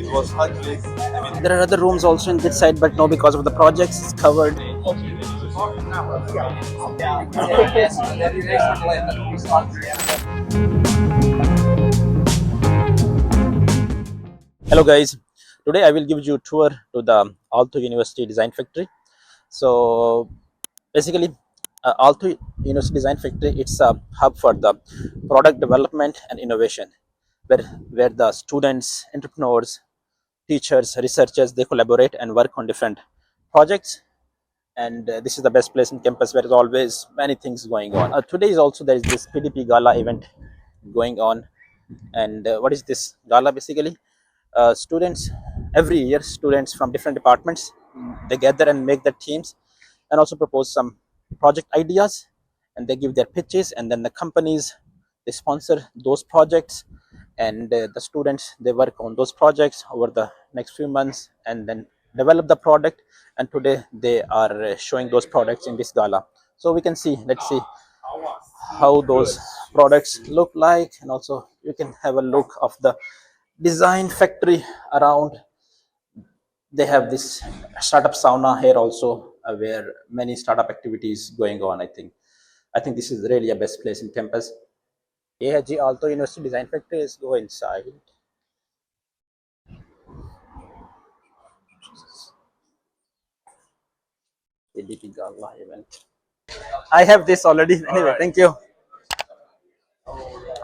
It was ugly. I mean, There are other rooms also in this side, but no, because of the projects, it's covered. Hello guys, today I will give you a tour to the Aaltoo University Design Factory. So basically, Aaltoo University Design Factory, it's a hub for the product development and innovation, where the students, entrepreneurs, teachers, researchers, they collaborate and work on different projects. And this is the best place in campus where there's always many things going on. Today is also there is this PDP Gala event going on. And what is this gala basically? Students, every year students from different departments, they gather and make their teams and also propose some project ideas, and they give their pitches, and then the companies, they sponsor those projects, and the students, they work on those projects over the next few months and then develop the product, and today they are showing those products in this gala. So we can see, let's see how those products look like, and also you can have a look of the design factory around. They have this startup sauna here also, where many startup activities going on. I think this is really a best place in campus. Yeah, ji, Aaltoo University Design Factory is go inside. PDP Gala event. I have this already. Anyway, thank you.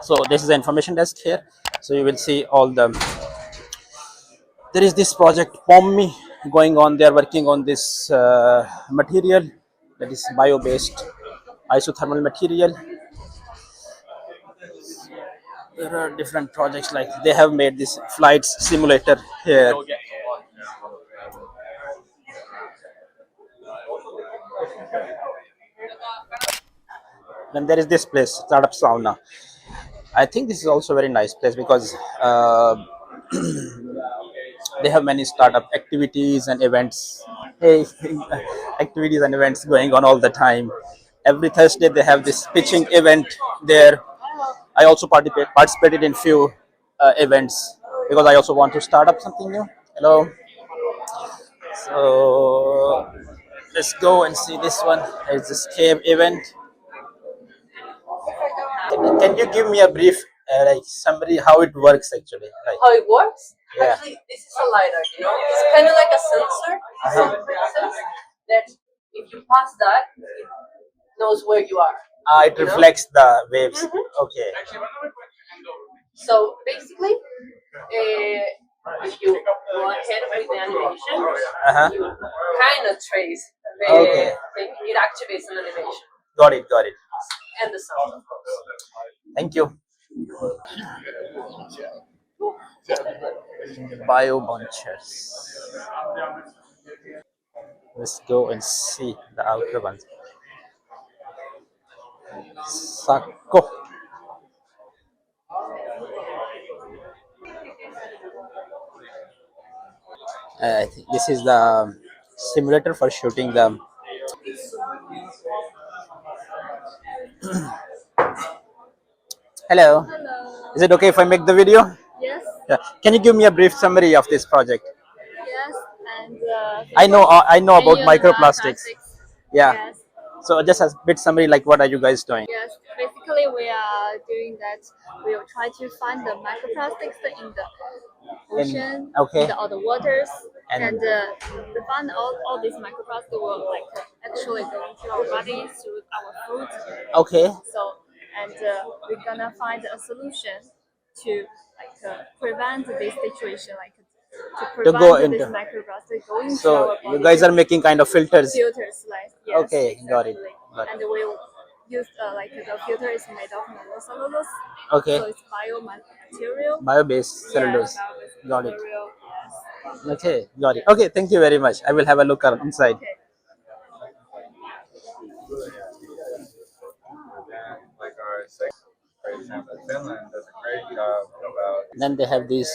So this is the information desk here. So you will see all the. There is this project POMMI going on. They are working on this material that is bio-based isothermal material. There are different projects, like they have made this flight simulator here. Then there is this place, startup sauna. I think this is also a very nice place because they have many startup activities and events. Hey, activities and events going on all the time. Every Thursday they have this pitching event there. I also participated in few events because I also want to start up something new. Hello. So let's go and see this one. It's this cave event. Can you give me a brief like summary how it works actually? Like, How it works? yeah. Actually, this is a lidar, It's kind of like a sensor that if you pass that, it knows where you are. It reflects the waves. Okay. So basically, if you go ahead with the animation, you kind of trace the Okay. thing. It activates an animation Got it. Got it. and the sound, of course. Thank you. Bio bunchers. Let's go and see the outer ones. Sako. I think this is the simulator for shooting the. Hello. Hello. Is it okay if I make the video? Yes. Yeah. Can you give me a brief summary of this project? Yes. And I know about use microplastics. Yeah. Yes. So just a bit summary, like what are you guys doing? Yes. Basically, we are doing that. We will try to find the microplastics in the ocean, okay. in all the waters, And- and we find all these microplastics will actually go into our bodies through our food. Okay. So, and we're gonna find a solution to prevent this situation, to prevent go this into- microplastic going to So our you body. guys are making kind of filters. Filters, yes, Okay, got it. exactly. Got it. And we'll use the filter is made of nanocellulose. Okay. So it's biomaterial. Bio-based cellulose. Bio-based Got it. material, yes. Okay, got it. Okay, thank you very much. I will have a look inside. Okay. like our second, for example, Finland does a great job about. Then they have these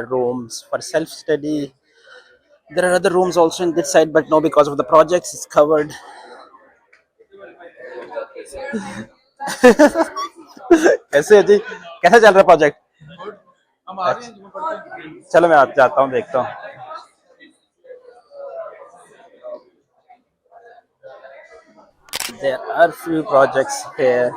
rooms for self-study. There are other rooms also in this side, but no, because of the projects, it's covered. कैसे है जी? कैसा चल रहा project? चलो मैं आप जाता हूँ, देखता हूँ. There are few projects here.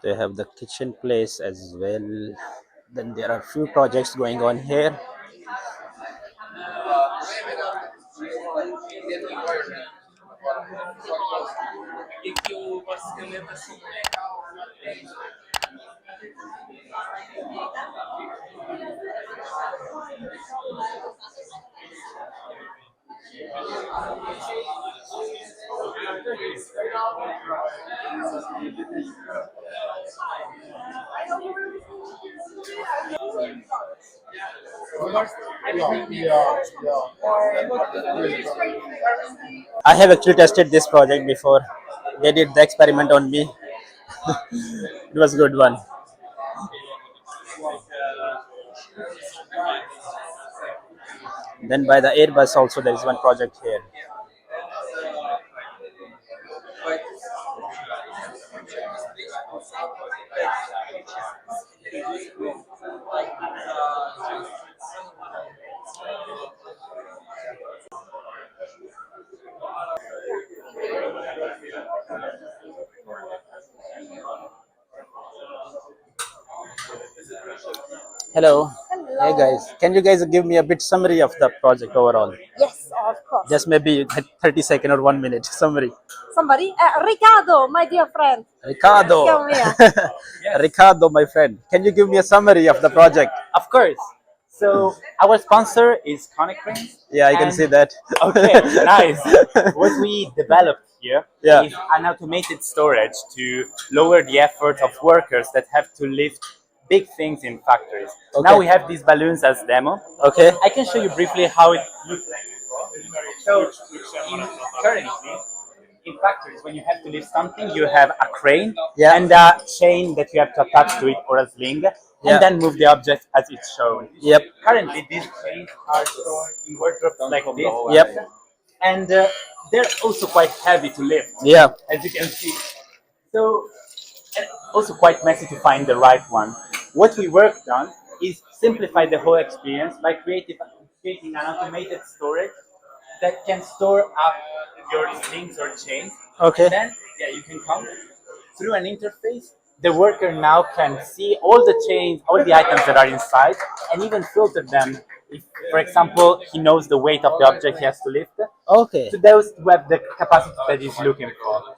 They have the kitchen place as well. Then there are few projects going on here. I have actually tested this project before. They did the experiment on me. It was a good one. Then by the Airbus also there is one project here. Hello. Hey guys, can you guys give me a bit summary of the project overall? Yes, of course. Just maybe 30-second or 1 minute summary. Somebody, Ricardo, my dear friend. Ricardo. Come here. Ricardo, my friend, can you give me a summary of the project? Of course. So our sponsor is Conic Rings. Yeah, I can and- see that. Okay, nice. What we developed here Yeah. is an automated storage to lower the effort of workers that have to lift big things in factories. Okay. Now we have these balloons as demo. Okay. I can show you briefly how it looks like. So currently, in factories, when you have to lift something, you have a crane Yeah. and a chain that you have to attach to it or a sling, Yeah. and then move the object as it's shown. Yep. Currently, these chains are stored in wardrobes like this. Yep. And they're also quite heavy to lift, Yeah. as you can see. So, and also quite messy to find the right one. What we worked on is simplify the whole experience by creating an automated storage that can store up your slings or chains. Okay. Then, yeah, you can come through an interface. The worker now can see all the chains, all the items that are inside, and even filter them. If, for example, he knows the weight of the object he has to lift, Okay. to those who have the capacity that he's looking for.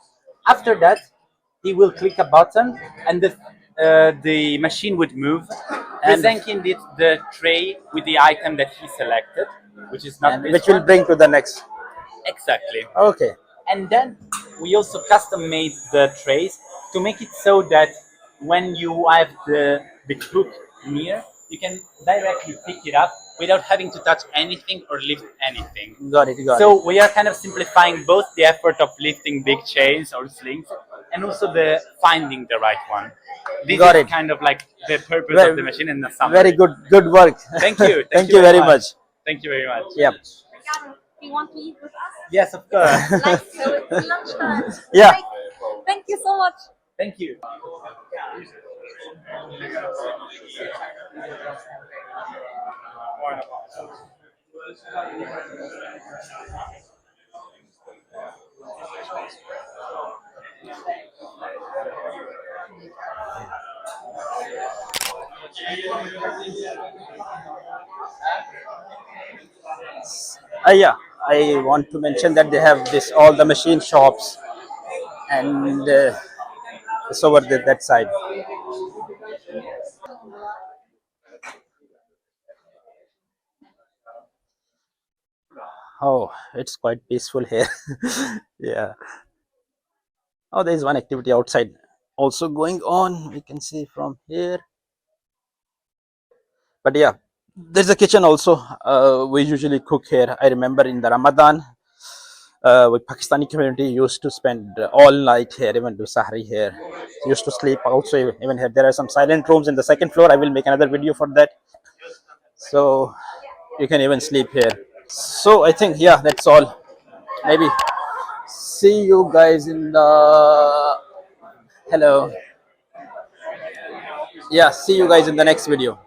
After that, he will click a button, and the machine would move, presenting it the tray with the item that he selected, which is not And this which will one. bring to the next. Exactly. Okay. And then we also custom made the trays to make it so that when you have the hook near, you can directly pick it up without having to touch anything or lift anything. Got it. Got it. So we are kind of simplifying both the effort of lifting big chains or slings and also the finding the right one. This Got is it. kind of like the purpose Very- of the machine in the summary. Very good. Good work. Thank you. Thank you very much. Thank you very much. Yep. Ricardo, do you want to eat with us? Yes, of course. Like lunchtime. Yeah. Like, thank you so much. Thank you. Yeah. I want to mention that they have this all the machine shops, and it's over that side. Oh, it's quite peaceful here. Yeah. Oh, there is one activity outside also going on. We can see from here. But yeah, there's a kitchen also. We usually cook here. I remember in the Ramadan, with Pakistani community used to spend all night here, even do sahri here. Used to sleep also even here. There are some silent rooms in the second floor. I will make another video for that. So you can even sleep here. So I think, yeah, that's all. Maybe see you guys in the, hello, yeah, see you guys in the next video.